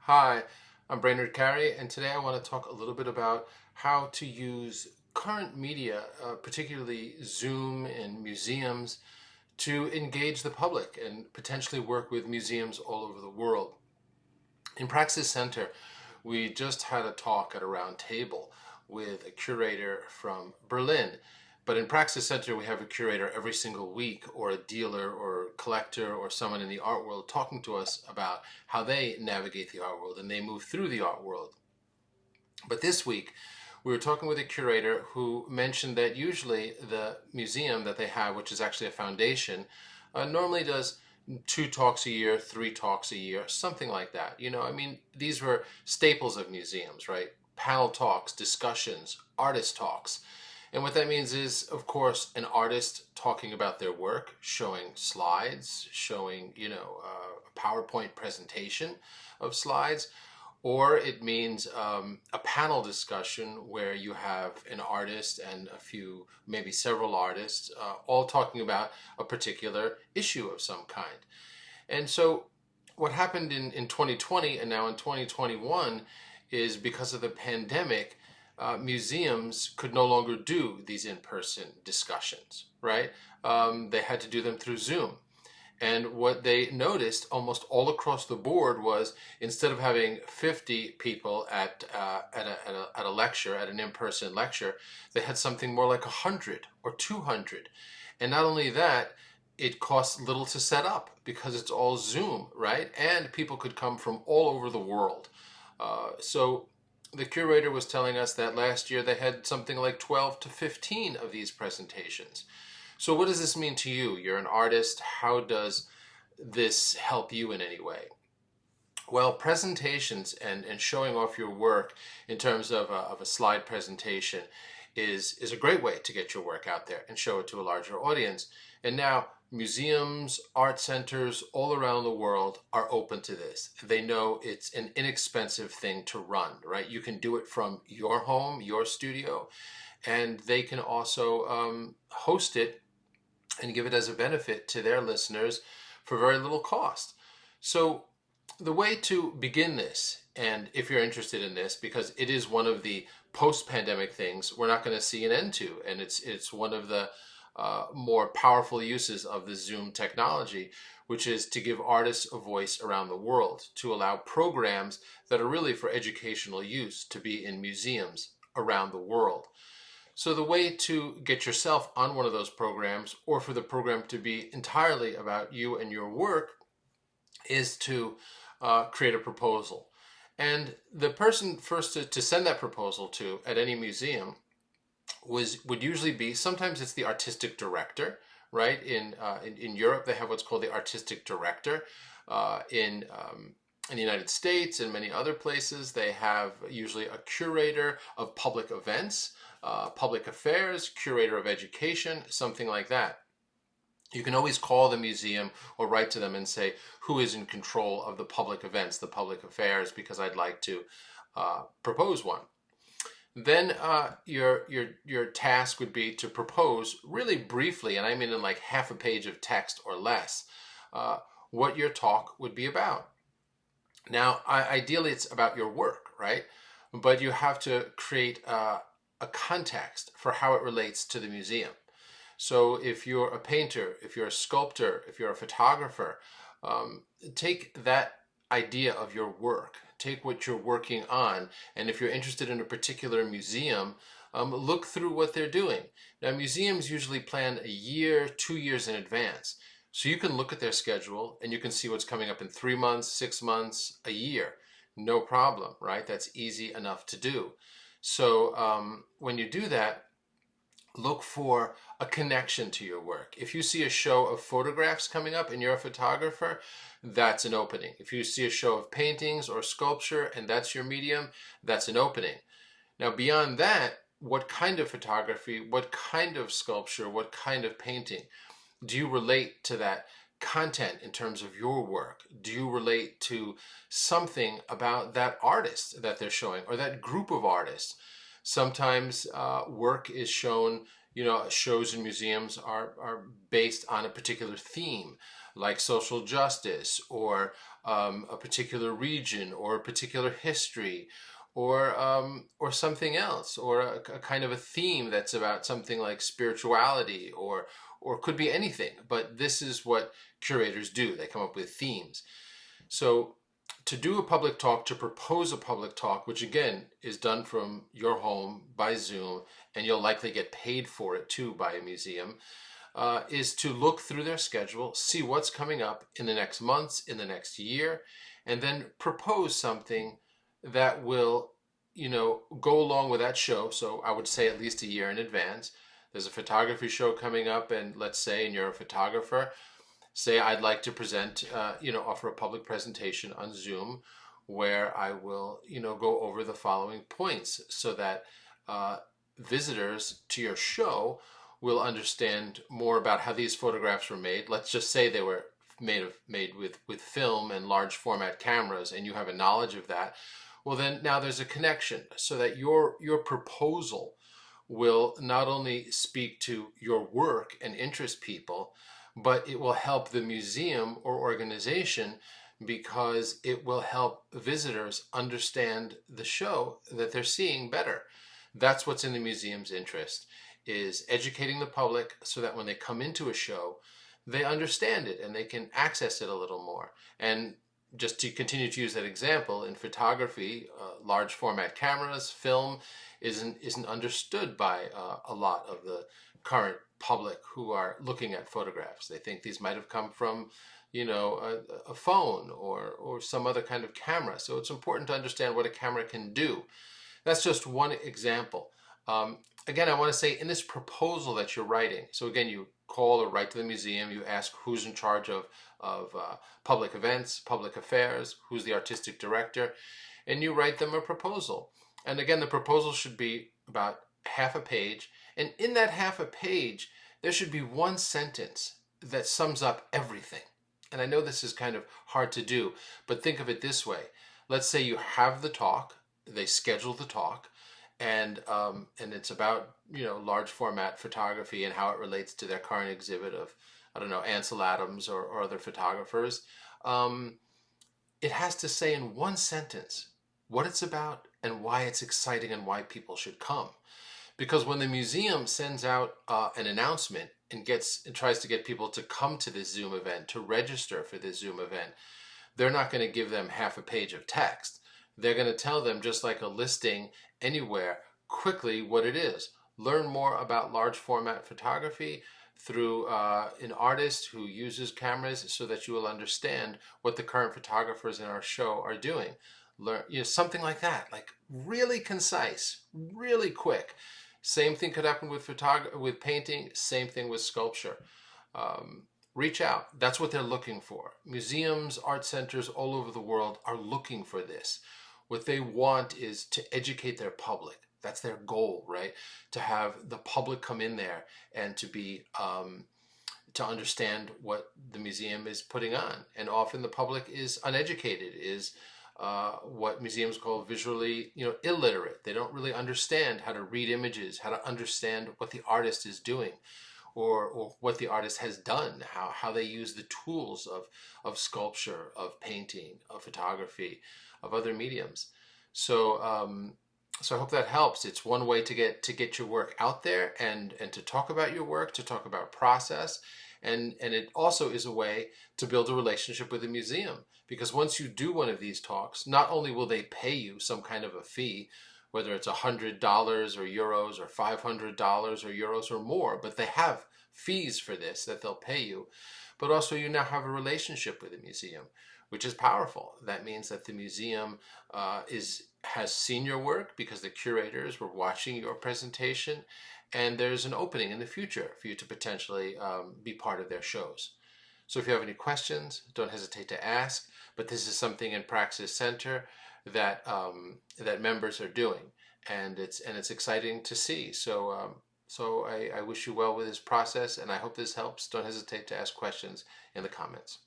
Hi, I'm Brainard Carey, and today I want to talk a little bit about how to use current media, particularly Zoom and museums, to engage the public and potentially work with museums all over the world. In Praxis Center, we just had a talk at a round table with a curator from Berlin. But in Praxis Center, we have a curator every single week, or a dealer or collector or someone in the art world talking to us about how they navigate the art world and they move through the art world. But this week, we were talking with a curator who mentioned that usually the museum that they have, which is actually a foundation, normally does 2 talks a year, 3 talks a year, something like that. These were staples of museums, right? Panel talks, discussions, artist talks. And what that means is, of course, an artist talking about their work, showing slides, showing, a PowerPoint presentation of slides, or it means a panel discussion where you have an artist and a few, maybe several artists, all talking about a particular issue of some kind. And so what happened in 2020 and now in 2021 is because of the pandemic, museums could no longer do these in-person discussions, right? They had to do them through Zoom. And what they noticed almost all across the board was, instead of having 50 people at a lecture, at an in-person lecture, they had something more like 100 or 200. And not only that, it costs little to set up because it's all Zoom, right? And people could come from all over the world. So the curator was telling us that last year they had something like 12 to 15 of these presentations. So what does this mean to you? You're an artist. How does this help you in any way? Well, presentations and showing off your work in terms of a slide presentation is a great way to get your work out there and show it to a larger audience. And now museums, art centers all around the world are open to this. They know it's an inexpensive thing to run, right? You can do it from your home, your studio, and they can also host it and give it as a benefit to their listeners for very little cost. So the way to begin this, and if you're interested in this, because it is one of the post-pandemic things we're not going to see an end to, and it's one of the more powerful uses of the Zoom technology, which is to give artists a voice around the world, to allow programs that are really for educational use to be in museums around the world. So the way to get yourself on one of those programs, or for the program to be entirely about you and your work, is to create a proposal. And the person first to send that proposal to at any museum would usually be, sometimes it's the artistic director, right? In Europe, they have what's called the artistic director. In the United States and many other places, they have usually a curator of public events, public affairs, curator of education, something like that. You can always call the museum or write to them and say, who is in control of the public events, the public affairs, because I'd like to propose one. Then your task would be to propose really briefly, and I mean in like half a page of text or less, what your talk would be about. Now, ideally, it's about your work, right? But you have to create a context for how it relates to the museum. So if you're a painter, if you're a sculptor, if you're a photographer, take that idea of your work, take what you're working on, and if you're interested in a particular museum, look through what they're doing. Now, museums usually plan a year, 2 years in advance. So you can look at their schedule and you can see what's coming up in 3 months, 6 months, a year. No problem, right? That's easy enough to do. So when you do that, look for a connection to your work. If you see a show of photographs coming up and you're a photographer, that's an opening. If you see a show of paintings or sculpture and that's your medium, that's an opening. Now, beyond that, what kind of photography, what kind of sculpture, what kind of painting? Do you relate to that content in terms of your work? Do you relate to something about that artist that they're showing or that group of artists? Sometimes work is shown, shows in museums are based on a particular theme. like social justice, or a particular region, or a particular history, or something else, or a kind of a theme that's about something like spirituality, or could be anything. But this is what curators do. They come up with themes. So to do a public talk, to propose a public talk, which again is done from your home by Zoom, and you'll likely get paid for it too by a museum, is to look through their schedule, see what's coming up in the next months, in the next year, and then propose something that will, go along with that show. So I would say at least a year in advance. There's a photography show coming up, and let's say, and you're a photographer, say I'd like to present, offer a public presentation on Zoom where I will, go over the following points so that visitors to your show will understand more about how these photographs were made. Let's just say they were made with film and large format cameras, and you have a knowledge of that. Well, then now there's a connection so that your proposal will not only speak to your work and interest people, but it will help the museum or organization because it will help visitors understand the show that they're seeing better. That's what's in the museum's interest, is educating the public so that when they come into a show, they understand it and they can access it a little more. And just to continue to use that example, in photography, large format cameras, film isn't understood by a lot of the current public who are looking at photographs. They think these might have come from, a phone or some other kind of camera. So it's important to understand what a camera can do. That's just one example. Again, I want to say in this proposal that you're writing, so again, you call or write to the museum, you ask who's in charge of public events, public affairs, who's the artistic director, and you write them a proposal. And again, the proposal should be about half a page. And in that half a page, there should be one sentence that sums up everything. And I know this is kind of hard to do, but think of it this way. Let's say you have the talk, they schedule the talk, and it's about, large format photography and how it relates to their current exhibit of, I don't know, Ansel Adams or other photographers. It has to say in one sentence what it's about and why it's exciting and why people should come. Because when the museum sends out an announcement and tries to get people to come to this Zoom event, to register for this Zoom event, they're not going to give them half a page of text. They're going to tell them, just like a listing anywhere, quickly what it is. Learn more about large format photography through an artist who uses cameras so that you will understand what the current photographers in our show are doing. Learn, something like that, like really concise, really quick. Same thing could happen with painting, same thing with sculpture. Reach out. That's what they're looking for. Museums, art centers all over the world are looking for this. What they want is to educate their public. That's their goal, right? To have the public come in there and to be to understand what the museum is putting on. And often the public is uneducated, is what museums call visually, illiterate. They don't really understand how to read images, how to understand what the artist is doing, or what the artist has done, how they use the tools of sculpture, of painting, of photography, of other mediums. So so I hope that helps. It's one way to get your work out there and to talk about your work, to talk about process. And it also is a way to build a relationship with the museum, because once you do one of these talks, not only will they pay you some kind of a fee, whether it's $100 or euros or $500 or euros or more, but they have fees for this that they'll pay you. But also you now have a relationship with the museum, which is powerful. That means that the museum has seen your work because the curators were watching your presentation, and there's an opening in the future for you to potentially be part of their shows. So if you have any questions, don't hesitate to ask. But this is something in Praxis Center that that members are doing, and it's exciting to see. So I wish you well with this process, and I hope this helps. Don't hesitate to ask questions in the comments.